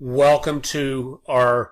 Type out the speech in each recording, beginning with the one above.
Welcome to our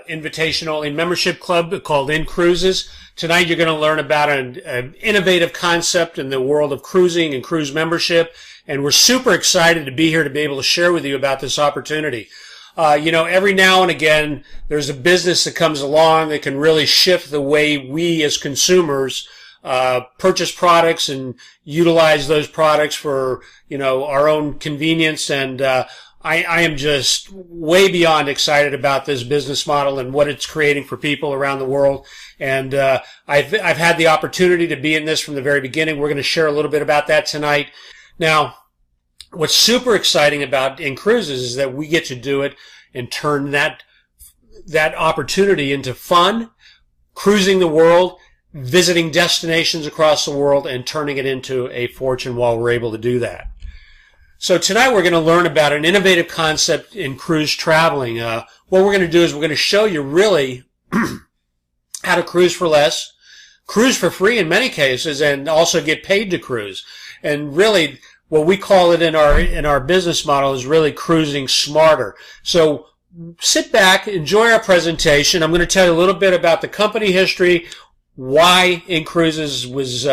invitation-only membership club called Incruises. Tonight you're going to learn about an innovative concept in the world of cruising and cruise membership, and we're super excited to be here to be able to share with you about this opportunity. Every now and again there's a business that comes along that can really shift the way we as consumers purchase products and utilize those products for, our own convenience, and I am just way beyond excited about this business model and what it's creating for people around the world. And I've had the opportunity to be in this from the very beginning. We're going to share a little bit about that tonight. Now, what's super exciting about inCruises is that we get to do it and turn that opportunity into fun, cruising the world, visiting destinations across the world, and turning it into a fortune while we're able to do that. So tonight we're going to learn about an innovative concept in cruise traveling. What we're going to do is we're going to show you really how to cruise for less, cruise for free in many cases, and also get paid to cruise. And really what we call it in our business model is really cruising smarter. So sit back, enjoy our presentation. I'm going to tell you a little bit about the company history, why inCruises was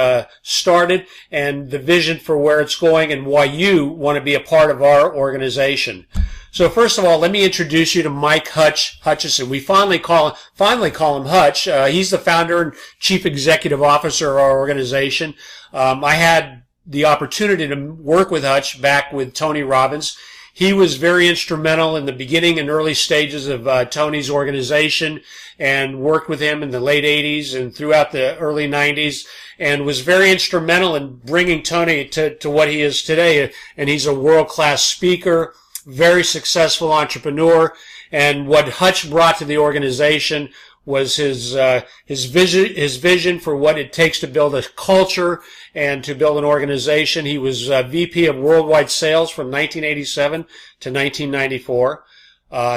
started, and the vision for where it's going, and why you want to be a part of our organization. So first of all, let me introduce you to Mike Hutchison. We finally call him Hutch. He's the founder and chief executive officer of our organization. I had the opportunity to work with Hutch back with Tony Robbins. He was very instrumental in the beginning and early stages of Tony's organization, and worked with him in the late 80s and throughout the early 90s, and was very instrumental in bringing Tony to what he is today. And he's a world-class speaker, very successful entrepreneur. And what Hutch brought to the organization was his vision for what it takes to build a culture and to build an organization. He was VP of Worldwide Sales from 1987 to 1994.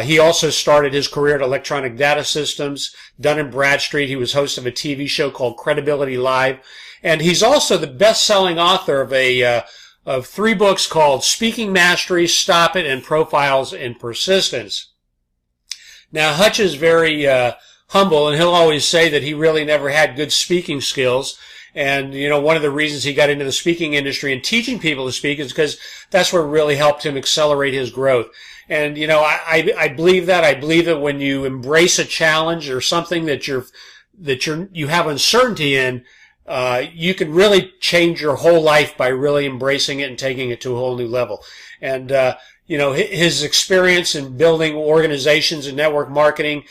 He also started his career at Electronic Data Systems, Dun & Bradstreet. He was host of a TV show called Credibility Live. And he's also the best-selling author of 3 books called Speaking Mastery, Stop It, and Profiles in Persistence. Now, Hutch is very humble, and he'll always say that he really never had good speaking skills. And, one of the reasons he got into the speaking industry and teaching people to speak is because that's what really helped him accelerate his growth. And, I believe that. I believe that when you embrace a challenge or something that you have uncertainty in, you can really change your whole life by really embracing it and taking it to a whole new level. And, his experience in building organizations and network marketing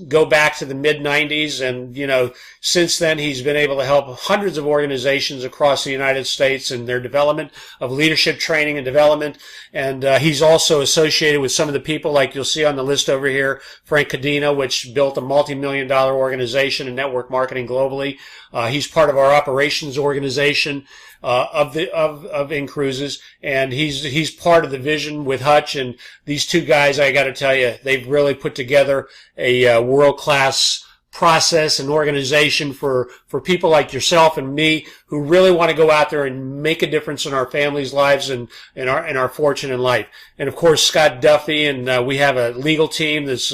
go back to the mid-90s, and since then he's been able to help hundreds of organizations across the United States in their development of leadership training and development. And he's also associated with some of the people like you'll see on the list over here, Frank Cadena, which built a multi-million-dollar organization in network marketing globally. He's part of our operations organization of inCruises, and he's part of the vision with Hutch. And these two guys, I got to tell you, they've really put together a world-class process and organization for people like yourself and me who really want to go out there and make a difference in our families' lives and in our fortune in life. And of course, Scott Duffy, and we have a legal team that's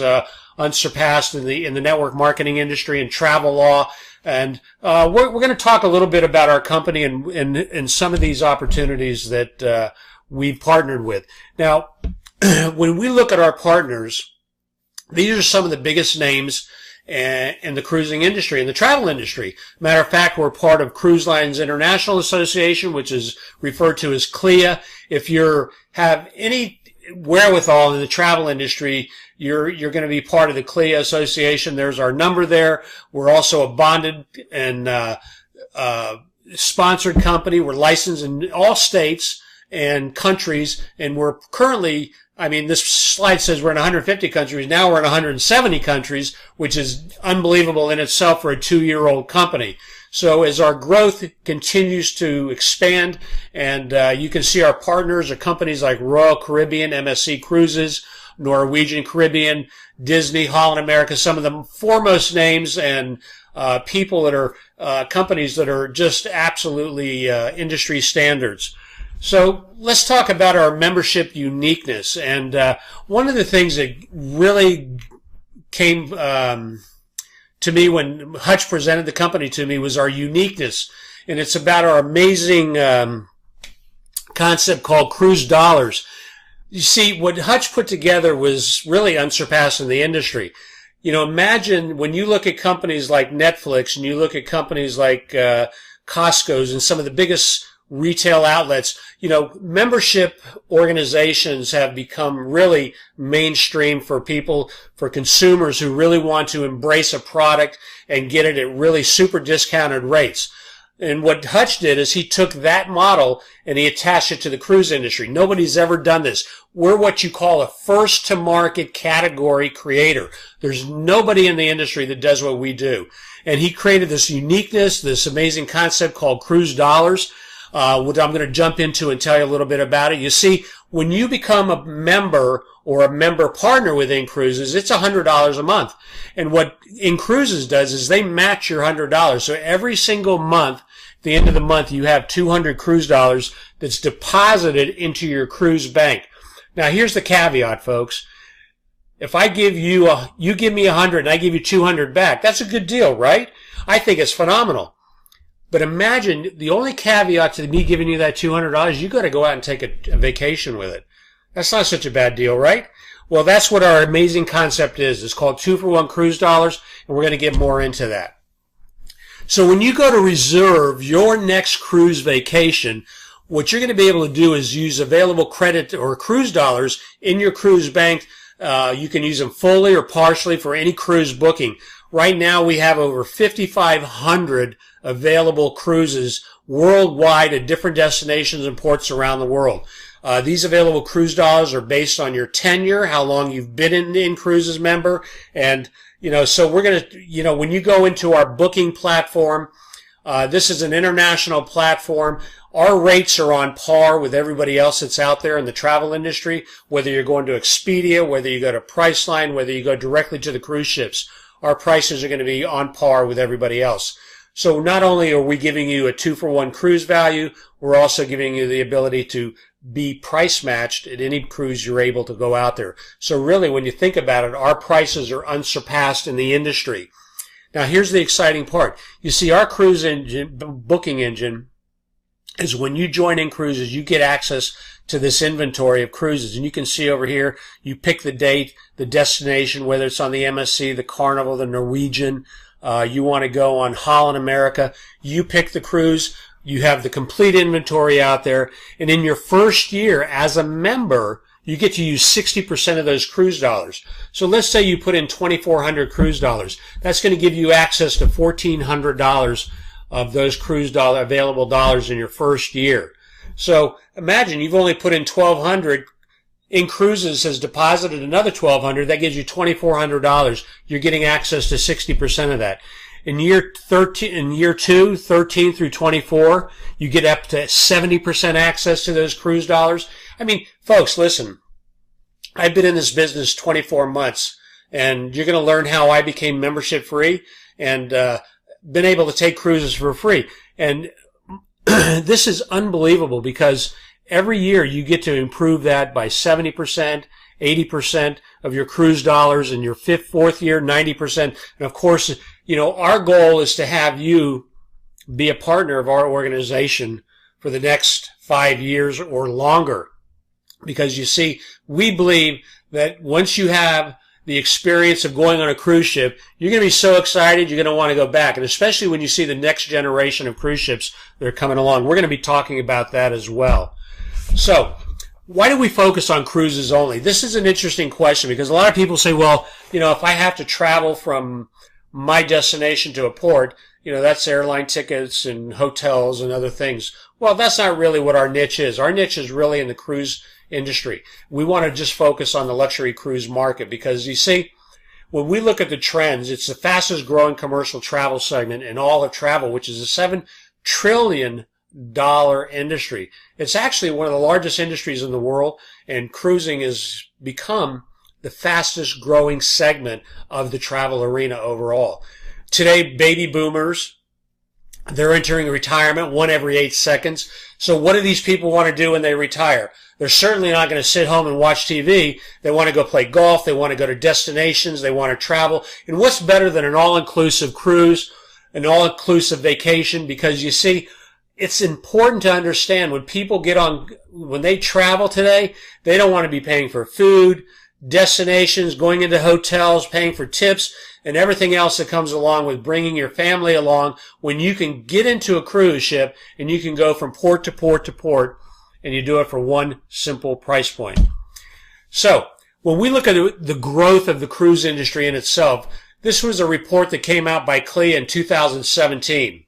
unsurpassed in the network marketing industry and travel law. And we're going to talk a little bit about our company and some of these opportunities that we've partnered with. Now, when we look at our partners, these are some of the biggest names in the cruising industry, in the travel industry. Matter of fact, we're part of Cruise Lines International Association, which is referred to as CLIA. If you have any wherewithal in the travel industry, you're going to be part of the CLIA Association. There's our number there. We're also a bonded and sponsored company. We're licensed in all states and countries, and we're currently, this slide says we're in 150 countries. Now we're in 170 countries, which is unbelievable in itself for a 2-year-old company. So as our growth continues to expand, and you can see our partners are companies like Royal Caribbean, MSC Cruises, Norwegian Caribbean, Disney, Holland America, some of the foremost names and people that are companies that are just absolutely industry standards. So let's talk about our membership uniqueness. And one of the things that really came to me when Hutch presented the company to me was our uniqueness. And it's about our amazing concept called cruise dollars. You see, what Hutch put together was really unsurpassed in the industry. You know, imagine when you look at companies like Netflix and you look at companies like Costco's and some of the biggest retail outlets, you know, membership organizations have become really mainstream for people, for consumers who really want to embrace a product and get it at really super discounted rates. And what Hutch did is he took that model and he attached it to the cruise industry. Nobody's ever done this. We're what you call a first-to-market category creator. There's nobody in the industry that does what we do. And he created this uniqueness, this amazing concept called cruise dollars, what I'm going to jump into and tell you a little bit about it. You see, when you become a member or a member partner with Incruises, it's $100 a month. And what Incruises does is they match your $100. So every single month, at the end of the month, you have 200 cruise dollars that's deposited into your cruise bank. Now, here's the caveat, folks. If I give you, you give me 100 and I give you 200 back, that's a good deal, right? I think it's phenomenal. But imagine the only caveat to me giving you that $200, you got to go out and take a vacation with it. That's not such a bad deal, right? Well, that's what our amazing concept is. It's called 2-for-1 cruise dollars, and we're going to get more into that. So when you go to reserve your next cruise vacation, what you're going to be able to do is use available credit or cruise dollars in your cruise bank. You can use them fully or partially for any cruise booking. Right now, we have over 5,500 available cruises worldwide at different destinations and ports around the world. These available cruise dollars are based on your tenure, how long you've been an Incruises member, and so we're going to, when you go into our booking platform, this is an international platform. Our rates are on par with everybody else that's out there in the travel industry, whether you're going to Expedia, whether you go to Priceline, whether you go directly to the cruise ships. Our prices are going to be on par with everybody else. So not only are we giving you a 2-for-1 cruise value, we're also giving you the ability to be price matched at any cruise you're able to go out there. So really, when you think about it, our prices are unsurpassed in the industry. Now, here's the exciting part. You see, our cruise engine, booking engine, is when you join Incruises, you get access to this inventory of cruises. And you can see over here, you pick the date, the destination, whether it's on the MSC, the Carnival, the Norwegian, you want to go on Holland America. You pick the cruise. You have the complete inventory out there. And in your first year as a member, you get to use 60% of those cruise dollars. So let's say you put in 2,400 cruise dollars. That's going to give you access to $1,400 of those cruise dollar available dollars in your first year. So imagine you've only put in 1,200. Incruises has deposited another 1,200. That gives you $2,400. You're getting access to 60% of that. In year 2, 13 through 24, you get up to 70% access to those cruise dollars. I mean, folks, listen. I've been in this business 24 months, and you're going to learn how I became membership free and been able to take cruises for free. And this is unbelievable because every year you get to improve that by 70%, 80% of your cruise dollars, in your fourth year, 90%. And of course, our goal is to have you be a partner of our organization for the next 5 years or longer. Because you see, we believe that once you have the experience of going on a cruise ship, you're going to be so excited you're going to want to go back. And especially when you see the next generation of cruise ships that are coming along. We're going to be talking about that as well. So, why do we focus on cruises only? This is an interesting question because a lot of people say, well, if I have to travel from my destination to a port, that's airline tickets and hotels and other things. Well, that's not really what our niche is. Our niche is really in the cruise industry. We want to just focus on the luxury cruise market because, you see, when we look at the trends, it's the fastest growing commercial travel segment in all of travel, which is a $7 trillion industry. It's actually one of the largest industries in the world, and cruising has become the fastest growing segment of the travel arena overall. Today, baby boomers They're entering retirement, one every 8 seconds. So what do these people want to do when they retire? They're certainly not going to sit home and watch TV. They want to go play golf. They want to go to destinations. They want to travel. And what's better than an all-inclusive cruise, an all-inclusive vacation? Because you see, it's important to understand when they travel today, they don't want to be paying for food, destinations, going into hotels, paying for tips, and everything else that comes along with bringing your family along, when you can get into a cruise ship and you can go from port to port to port, and you do it for one simple price point. So when we look at the growth of the cruise industry in itself, this was a report that came out by CLIA in 2017.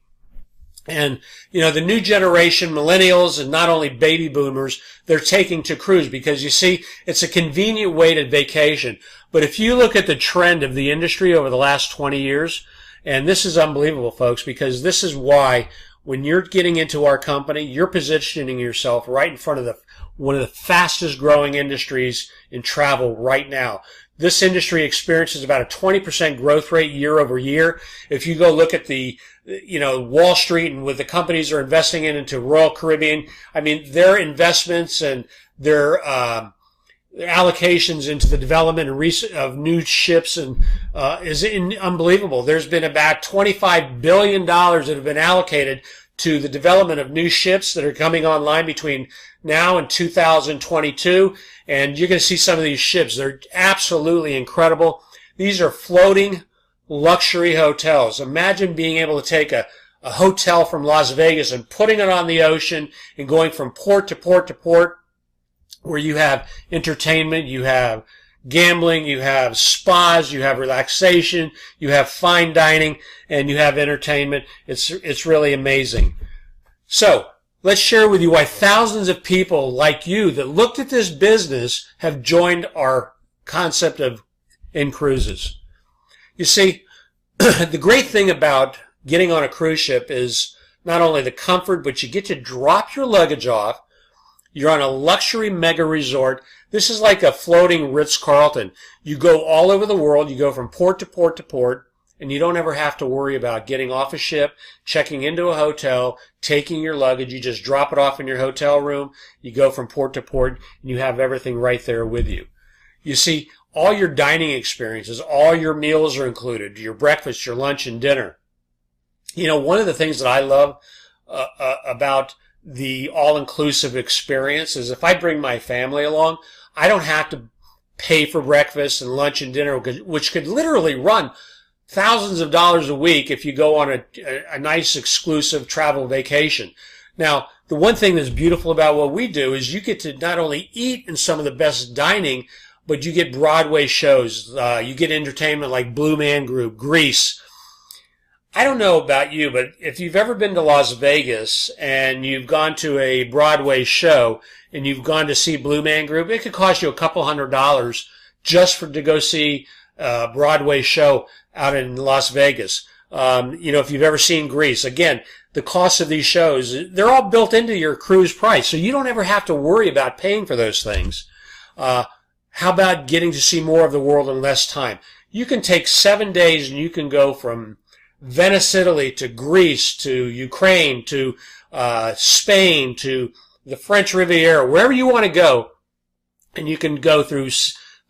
And, the new generation, millennials, and not only baby boomers, they're taking to cruise because, you see, it's a convenient way to vacation. But if you look at the trend of the industry over the last 20 years, and this is unbelievable, folks, because this is why when you're getting into our company, you're positioning yourself right in front of one of the fastest growing industries in travel right now. This industry experiences about a 20% growth rate year over year. If you go look at the Wall Street and what the companies are investing into Royal Caribbean, I mean, their investments and their allocations into the development of new ships and is unbelievable. There's been about $25 billion that have been allocated to the development of new ships that are coming online between now and 2022. And you're going to see some of these ships. They're absolutely incredible. These are floating luxury hotels. Imagine being able to take a hotel from Las Vegas and putting it on the ocean and going from port to port to port, where you have entertainment, you have gambling, you have spas, you have relaxation, you have fine dining, and you have entertainment. It's really amazing. So let's share with you why thousands of people like you that looked at this business have joined our concept of inCruises. You see, the great thing about getting on a cruise ship is not only the comfort, but you get to drop your luggage off. You're on a luxury mega resort. This is like a floating Ritz-Carlton. You go all over the world. You go from port to port to port, and you don't ever have to worry about getting off a ship, checking into a hotel, taking your luggage. You just drop it off in your hotel room. You go from port to port, and you have everything right there with you. You see, all your dining experiences, all your meals are included, your breakfast, your lunch, and dinner. One of the things that I love about the all-inclusive experience is if I bring my family along, I don't have to pay for breakfast and lunch and dinner, which could literally run thousands of dollars a week if you go on a nice exclusive travel vacation. Now, the one thing that's beautiful about what we do is you get to not only eat in some of the best dining, but you get Broadway shows. You get entertainment like Blue Man Group, Grease. I don't know about you, but if you've ever been to Las Vegas and you've gone to a Broadway show and you've gone to see Blue Man Group, it could cost you a couple $100 just to go see a Broadway show out in Las Vegas. If you've ever seen Grease, again, the cost of these shows, they're all built into your cruise price, so you don't ever have to worry about paying for those things. How about getting to see more of the world in less time? You can take 7 days and you can go from Venice, Italy, to Greece, to Ukraine, to Spain, to the French Riviera, wherever you want to go, and you can go through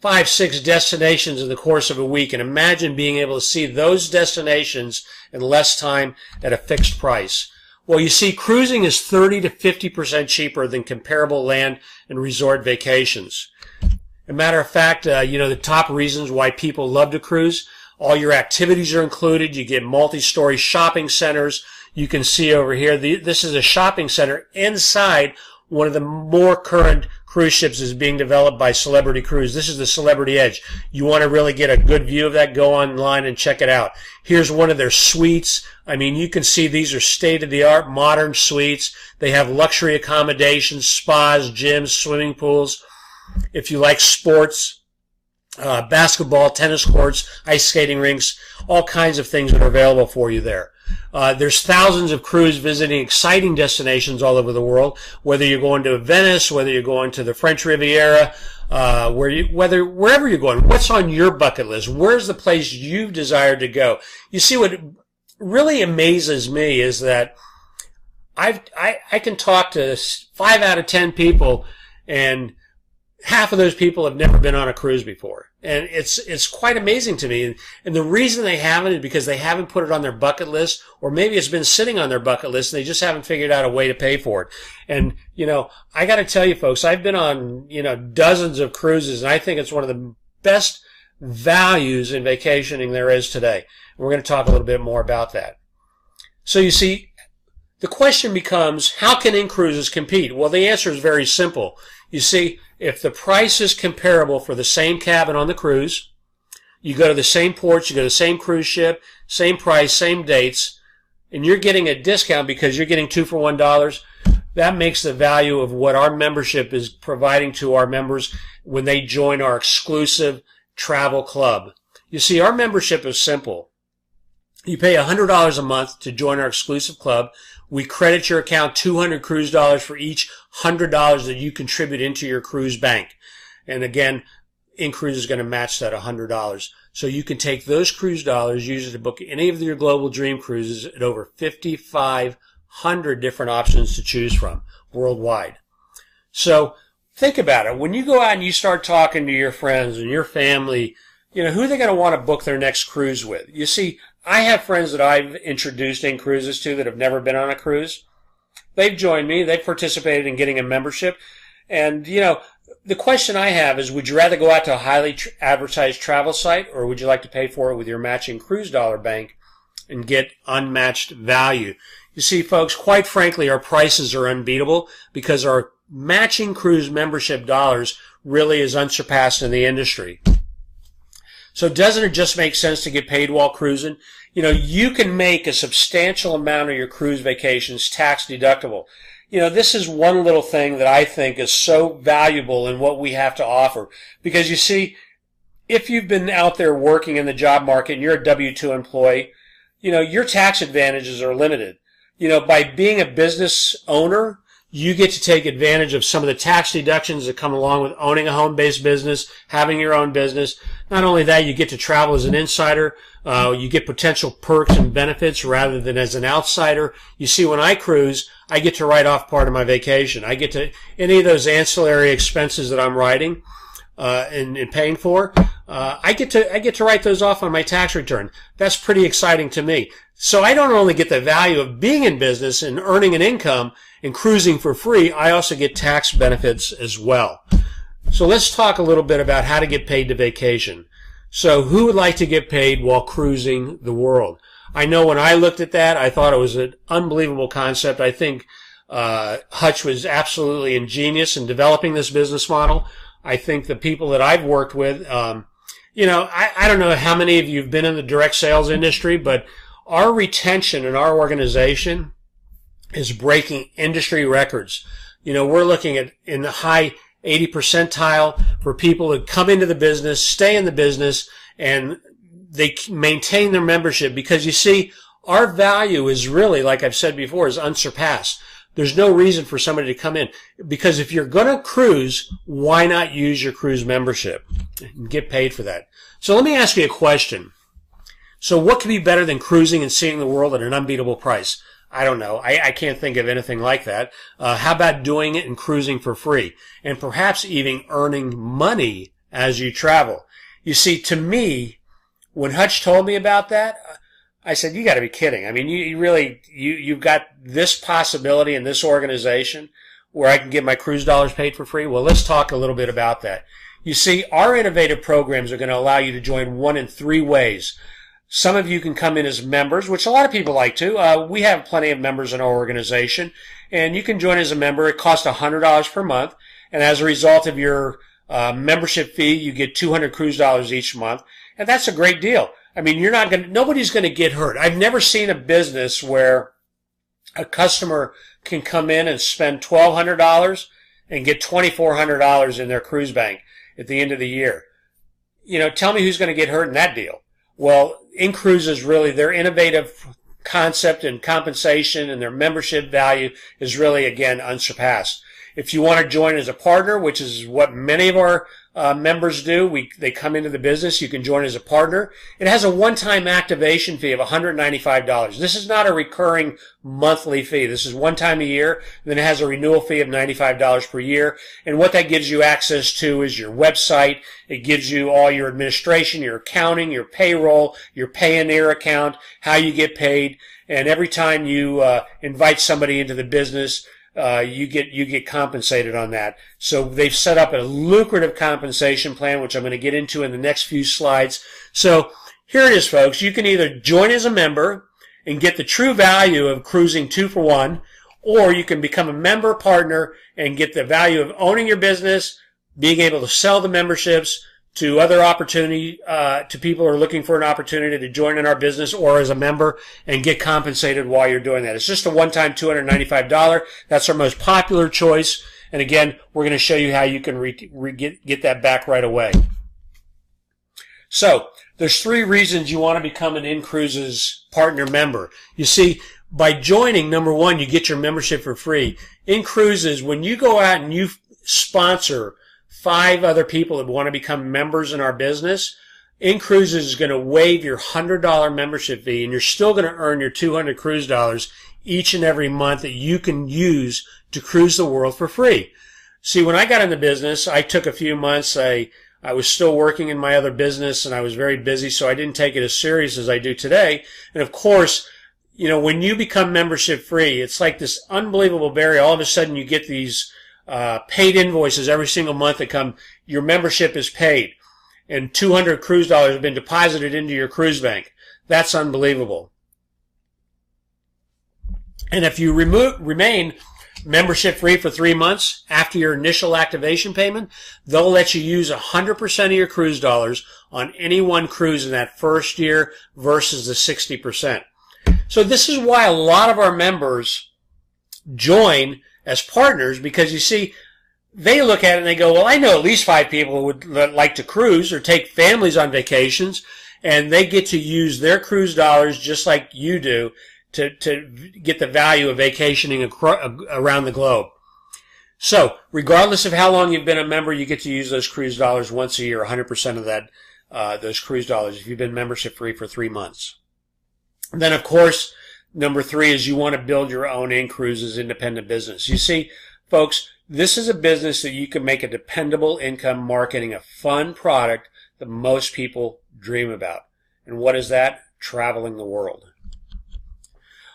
5, 6 destinations in the course of a week, and imagine being able to see those destinations in less time at a fixed price. Well, you see, cruising is 30 to 50% cheaper than comparable land and resort vacations. As a matter of fact, the top reasons why people love to cruise, all your activities are included. You get multi-story shopping centers. You can see over here, this is a shopping center inside one of the more current cruise ships is being developed by Celebrity Cruise. This is the Celebrity Edge. You want to really get a good view of that, go online and check it out. Here's one of their suites. I mean, you can see these are state-of-the-art modern suites. They have luxury accommodations, spas, gyms, swimming pools. If you like sports, basketball, tennis courts, ice skating rinks, all kinds of things that are available for you there. There's thousands of crews visiting exciting destinations all over the world, whether you're going to Venice, whether you're going to the French Riviera, wherever you're going. What's on your bucket list? Where's the place you've desired to go? You see, what really amazes me is that I can talk to 5 out of 10 people, and half of those people have never been on a cruise before. And it's quite amazing to me. And the reason they haven't is because they haven't put it on their bucket list, or maybe it's been sitting on their bucket list and they just haven't figured out a way to pay for it. And, I got to tell you folks, I've been on, dozens of cruises, and I think it's one of the best values in vacationing there is today. And we're going to talk a little bit more about that. So you see, the question becomes, how can inCruises compete? Well, the answer is very simple. You see, if the price is comparable for the same cabin on the cruise, you go to the same ports, you go to the same cruise ship, same price, same dates, and you're getting a discount because you're getting 2 for $1, that makes the value of what our membership is providing to our members when they join our exclusive travel club. You see, our membership is simple. You pay $100 a month to join our exclusive club. We credit your account $200 cruise dollars for each $100 that you contribute into your cruise bank. And again, inCruises is going to match that $100. So you can take those cruise dollars, use it to book any of your global dream cruises at over 5,500 different options to choose from worldwide. So think about it. When you go out and you start talking to your friends and your family, who are they going to want to book their next cruise with? You see, I have friends that I've introduced inCruises to that have never been on a cruise. They've joined me. They've participated in getting a membership. And, the question I have is, would you rather go out to a highly advertised travel site, or would you like to pay for it with your matching cruise dollar bank and get unmatched value? You see, folks, quite frankly, our prices are unbeatable because our matching cruise membership dollars really is unsurpassed in the industry. So doesn't it just make sense to get paid while cruising? You can make a substantial amount of your cruise vacations tax deductible. This is one little thing that I think is so valuable in what we have to offer. Because you see, if you've been out there working in the job market and you're a W-2 employee, your tax advantages are limited. By being a business owner, you get to take advantage of some of the tax deductions that come along with owning a home-based business, having your own business. Not only that, you get to travel as an insider. You get potential perks and benefits rather than as an outsider. You see, when I cruise, I get to write off part of my vacation. I get to, any of those ancillary expenses that I'm writing and paying for, I get to write those off on my tax return. That's pretty exciting to me. So I don't only get the value of being in business and earning an income and cruising for free, I also get tax benefits as well. So let's talk a little bit about how to get paid to vacation. So who would like to get paid while cruising the world? I know when I looked at that, I thought it was an unbelievable concept. I think Hutch was absolutely ingenious in developing this business model. I think the people that I've worked with, I don't know how many of you have been in the direct sales industry, but our retention in our organization is breaking industry records. We're looking at in the high 80 percentile for people that come into the business, stay in the business, and they maintain their membership because you see, our value is really, like I've said before, is unsurpassed. There's no reason for somebody to come in because if you're going to cruise, why not use your cruise membership and get paid for that? So let me ask you a question. So what could be better than cruising and seeing the world at an unbeatable price? I don't know. I can't think of anything like that. How about doing it and cruising for free? And perhaps even earning money as you travel. You see, to me, when Hutch told me about that, I said, you got to be kidding. I mean, you've got this possibility in this organization where I can get my cruise dollars paid for free? Well, let's talk a little bit about that. You see, our innovative programs are going to allow you to join one in 3 ways. Some of you can come in as members, which a lot of people like to. We have plenty of members in our organization, and you can join as a member. It costs $100 per month, and as a result of your membership fee, you get $200 cruise dollars each month, and that's a great deal. I mean, nobody's going to get hurt. I've never seen a business where a customer can come in and spend $1,200 and get $2,400 in their cruise bank at the end of the year. Tell me who's going to get hurt in that deal. Well, inCruises really, their innovative concept and compensation and their membership value is really, again, unsurpassed. If you want to join as a partner, which is what many of our members do. They come into the business. You can join as a partner. It has a one-time activation fee of $195. This is not a recurring monthly fee. This is one time a year. Then it has a renewal fee of $95 per year. And what that gives you access to is your website. It gives you all your administration, your accounting, your payroll, your Payoneer account, how you get paid. And every time you invite somebody into the business, you get compensated on that. So they've set up a lucrative compensation plan, which I'm going to get into in the next few slides. So here it is, folks. You can either join as a member and get the true value of cruising 2 for 1, or you can become a member partner and get the value of owning your business, being able to sell the memberships to other opportunity, to people who are looking for an opportunity to join in our business or as a member and get compensated while you're doing that. It's just a one-time $295. That's our most popular choice. And again, we're going to show you how you can get that back right away. So there's 3 reasons you want to become an inCruises partner member. You see, by joining, number 1, you get your membership for free. inCruises, when you go out and you sponsor 5 other people that want to become members in our business, inCruises is going to waive your $100 membership fee, and you're still going to earn your 200 cruise dollars each and every month that you can use to cruise the world for free. See, when I got in the business, I took a few months. I was still working in my other business, and I was very busy, so I didn't take it as serious as I do today. And of course, you know, when you become membership free, it's like this unbelievable barrier. All of a sudden, you get these paid invoices every single month that come, your membership is paid, and 200 cruise dollars have been deposited into your cruise bank. That's unbelievable. And if you remain membership free for 3 months after your initial activation payment, they'll let you use 100% of your cruise dollars on any one cruise in that first year versus the 60%. So this is why a lot of our members join as partners, because you see, they look at it and they go, well, I know at least 5 people who would like to cruise or take families on vacations, and they get to use their cruise dollars just like you do to get the value of vacationing around the globe. So regardless of how long you've been a member, you get to use those cruise dollars once a year, 100% of that, those cruise dollars, if you've been membership free for 3 months. And then, of course, number 3 is you want to build your own inCruises independent business. You see, folks, this is a business that you can make a dependable income marketing a fun product that most people dream about. And what is that? Traveling the world.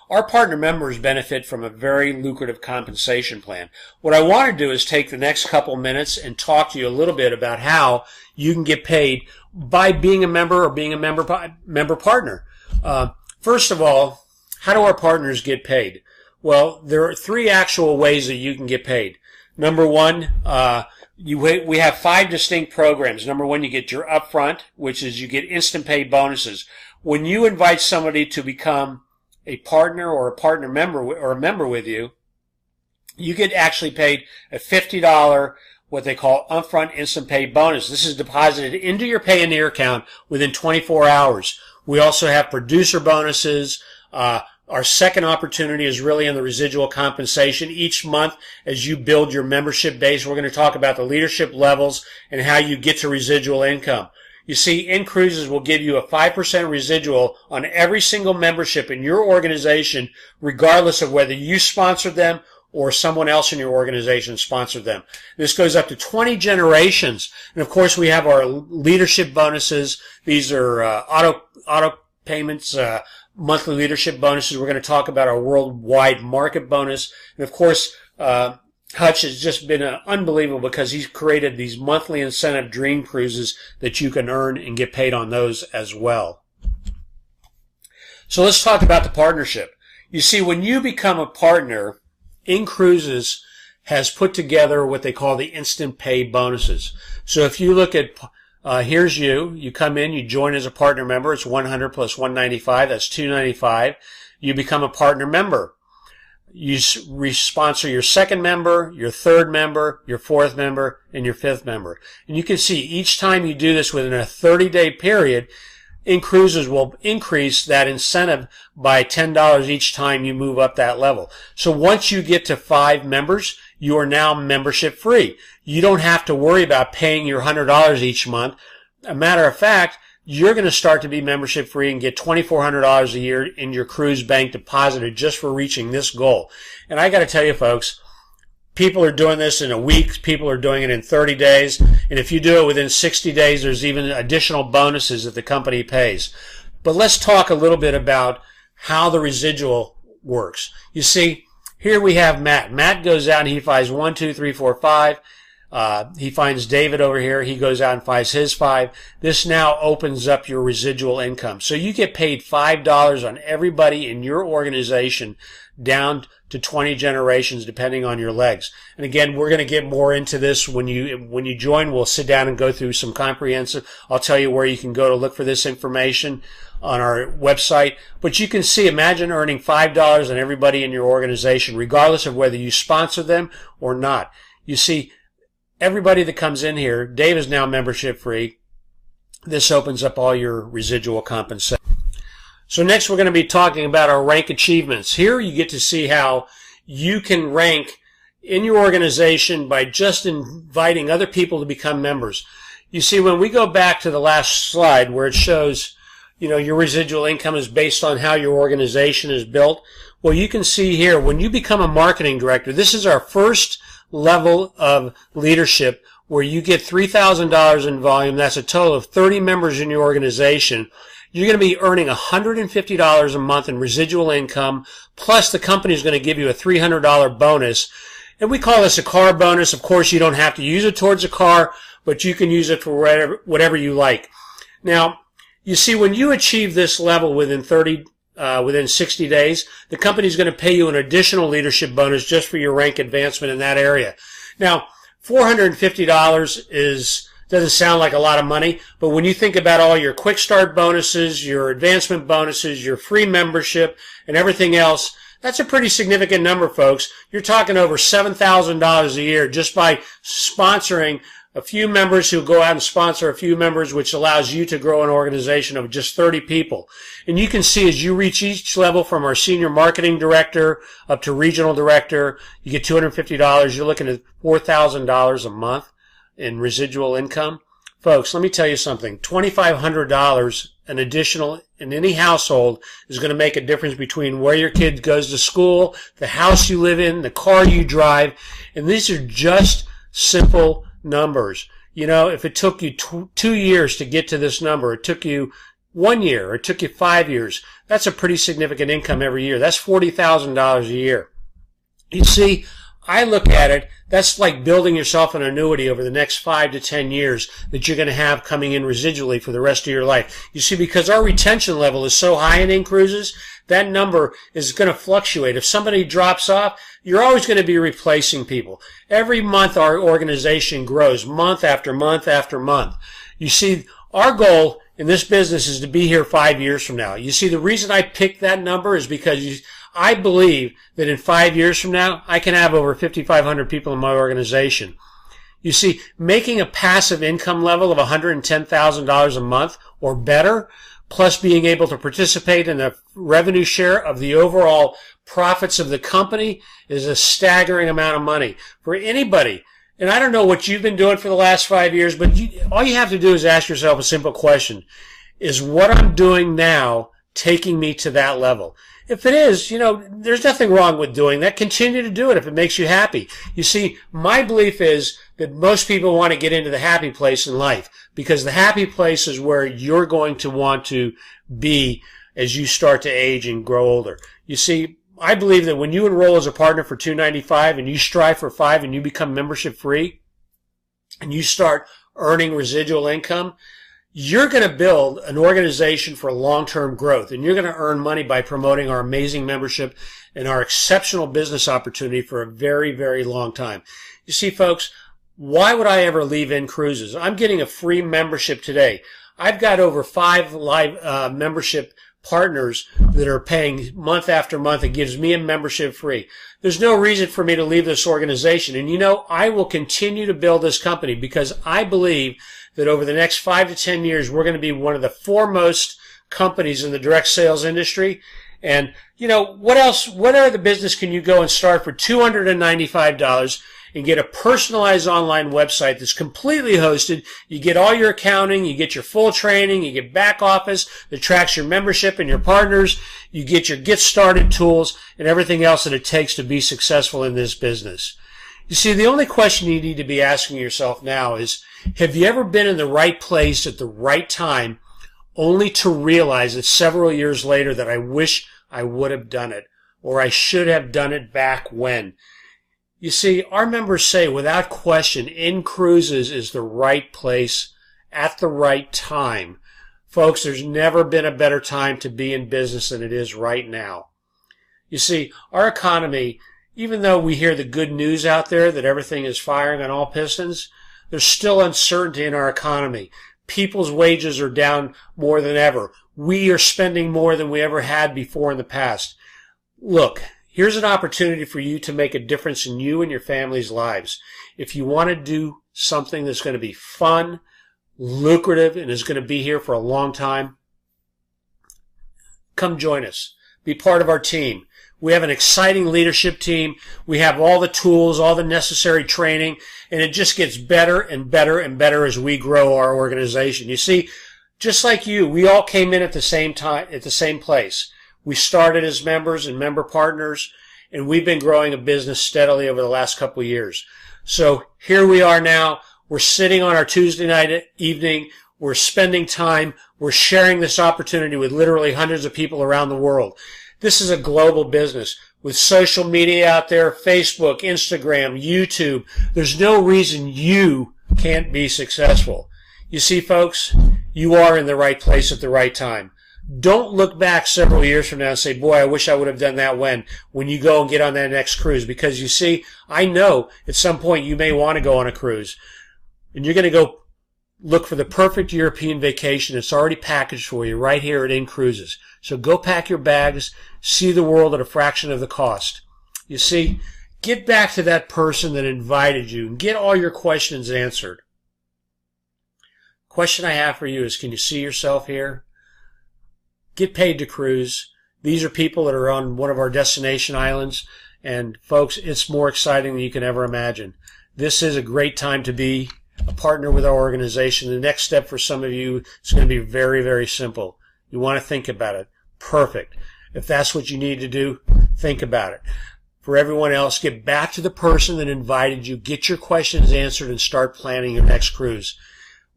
Our partner members benefit from a very lucrative compensation plan. What I want to do is take the next couple minutes and talk to you a little bit about how you can get paid by being a member or being a member partner. First of all, how do our partners get paid? Well, there are 3 actual ways that you can get paid. Number 1, we have 5 distinct programs. Number 1, you get your upfront, which is you get instant pay bonuses. When you invite somebody to become a partner or a partner member or a member with you, you get actually paid a $50, what they call upfront instant pay bonus. This is deposited into your Payoneer account within 24 hours. We also have producer bonuses. Our second opportunity is really in the residual compensation. Each month, as you build your membership base, we're going to talk about the leadership levels and how you get to residual income. You see, inCruises will give you a 5% residual on every single membership in your organization, regardless of whether you sponsored them or someone else in your organization sponsored them. This goes up to 20 generations. And of course, we have our leadership bonuses. These are auto payments, monthly leadership bonuses. We're going to talk about our worldwide market bonus. And of course, Hutch has just been unbelievable because he's created these monthly incentive dream cruises that you can earn and get paid on those as well. So let's talk about the partnership. You see, when you become a partner, inCruises has put together what they call the instant pay bonuses. So if you look at, here's you come in, you join as a partner member, it's 100 plus 195, that's 295. You become a partner member. You sponsor your second member, your third member, your fourth member, and your fifth member. And you can see each time you do this within a 30-day period, inCruises will increase that incentive by $10 each time you move up that level. So once you get to 5 members, you are now membership free. You don't have to worry about paying your $100 each month. A matter of fact, you're going to start to be membership free and get $2,400 a year in your cruise bank deposited just for reaching this goal. And I got to tell you, folks, people are doing this in a week. People are doing it in 30 days. And if you do it within 60 days, there's even additional bonuses that the company pays. But let's talk a little bit about how the residual works. You see, here we have Matt. Matt goes out and he finds 1, 2, 3, 4, 5. He finds David over here. He goes out and finds his 5. This now opens up your residual income. So you get paid $5 on everybody in your organization down to 20 generations, depending on your legs. And again, we're going to get more into this when you join. We'll sit down and go through some comprehensive. I'll tell you where you can go to look for this information on our website. But you can see, imagine earning $5 on everybody in your organization, regardless of whether you sponsor them or not. You see, everybody that comes in here, Dave is now membership free. This opens up all your residual compensation. So next we're going to be talking about our rank achievements. Here you get to see how you can rank in your organization by just inviting other people to become members. You see, when we go back to the last slide where it shows, your residual income is based on how your organization is built. Well, you can see here, when you become a marketing director, this is our first level of leadership where you get $3,000 in volume. That's a total of 30 members in your organization. You're going to be earning $150 a month in residual income, plus the company is going to give you a $300 bonus. And we call this a car bonus. Of course, you don't have to use it towards a car, but you can use it for whatever you like. Now, you see, when you achieve this level within 60 days, the company is going to pay you an additional leadership bonus just for your rank advancement in that area. Now, $450 doesn't sound like a lot of money, but when you think about all your quick start bonuses, your advancement bonuses, your free membership, and everything else, that's a pretty significant number, folks. You're talking over $7,000 a year just by sponsoring a few members who go out and sponsor a few members, which allows you to grow an organization of just 30 people. And you can see as you reach each level from our senior marketing director up to regional director, you get $250. You're looking at $4,000 a month in residual income. Folks, let me tell you something. $2,500 an additional in any household is going to make a difference between where your kid goes to school, the house you live in, the car you drive. And these are just simple numbers. If it took you 2 years to get to this number, it took you 1 year, or it took you 5 years, that's a pretty significant income every year. That's $40,000 a year. You see, I look at it, that's like building yourself an annuity over the next 5 to 10 years that you're going to have coming in residually for the rest of your life. You see, because our retention level is so high in inCruises, that number is going to fluctuate. If somebody drops off, you're always going to be replacing people. Every month our organization grows, month after month after month. You see, our goal in this business is to be here 5 years from now. You see, the reason I picked that number is because I believe that in 5 years from now, I can have over 5,500 people in my organization. You see, making a passive income level of $110,000 a month or better, plus being able to participate in the revenue share of the overall profits of the company is a staggering amount of money for anybody. And I don't know what you've been doing for the last 5 years, but all you have to do is ask yourself a simple question. Is what I'm doing now taking me to that level? If it is, there's nothing wrong with doing that. Continue to do it if it makes you happy. You see, my belief is that most people want to get into the happy place in life because the happy place is where you're going to want to be as you start to age and grow older. You see, I believe that when you enroll as a partner for $295 and you strive for $5 and you become membership free and you start earning residual income, you're going to build an organization for long-term growth, and you're going to earn money by promoting our amazing membership and our exceptional business opportunity for a very, very long time. You see, folks, why would I ever leave inCruises? I'm getting a free membership today. I've got over 5 live membership partners that are paying month after month. It gives me a membership free. There's no reason for me to leave this organization. And I will continue to build this company because I believe that over the next 5 to 10 years, we're going to be one of the foremost companies in the direct sales industry. And, you know, what else, what other business can you go and start for $295 and get a personalized online website that's completely hosted? You get all your accounting, you get your full training, you get back office that tracks your membership and your partners, you get your get started tools and everything else that it takes to be successful in this business. You see, the only question you need to be asking yourself now is, have you ever been in the right place at the right time only to realize that several years later that I wish I would have done it, or I should have done it back when? You see, our members say without question, inCruises is the right place at the right time. Folks, there's never been a better time to be in business than it is right now. You see, our economy, even though we hear the good news out there that everything is firing on all pistons, there's still uncertainty in our economy. People's wages are down more than ever. We are spending more than we ever had before in the past. Look, here's an opportunity for you to make a difference in you and your family's lives. If you want to do something that's going to be fun, lucrative, and is going to be here for a long time, come join us. Be part of our team. We have an exciting leadership team. We have all the tools, all the necessary training, and it just gets better and better and better as we grow our organization. You see, just like you, we all came in at the same time, at the same place. We started as members and member partners, and we've been growing a business steadily over the last couple of years. So here we are now. We're sitting on our Tuesday night evening. We're spending time. We're sharing this opportunity with literally hundreds of people around the world. This is a global business with social media out there, Facebook, Instagram, YouTube. There's no reason you can't be successful. You see, folks, you are in the right place at the right time. Don't look back several years from now and say, boy, I wish I would have done that when you go and get on that next cruise. Because you see, I know at some point you may want to go on a cruise. And you're going to go look for the perfect European vacation. It's already packaged for you right here at inCruises. So go pack your bags, see the world at a fraction of the cost. You see, get back to that person that invited you and get all your questions answered. Question I have for you is, can you see yourself here? Get paid to cruise. These are people that are on one of our destination islands. And folks, it's more exciting than you can ever imagine. This is a great time to be a partner with our organization. The next step for some of you is going to be very, very simple. You want to think about it. Perfect. If that's what you need to do, think about it. For everyone else, get back to the person that invited you. Get your questions answered and start planning your next cruise.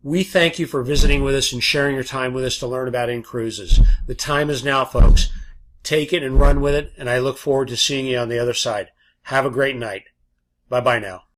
We thank you for visiting with us and sharing your time with us to learn about inCruises. The time is now, folks. Take it and run with it, and I look forward to seeing you on the other side. Have a great night. Bye-bye now.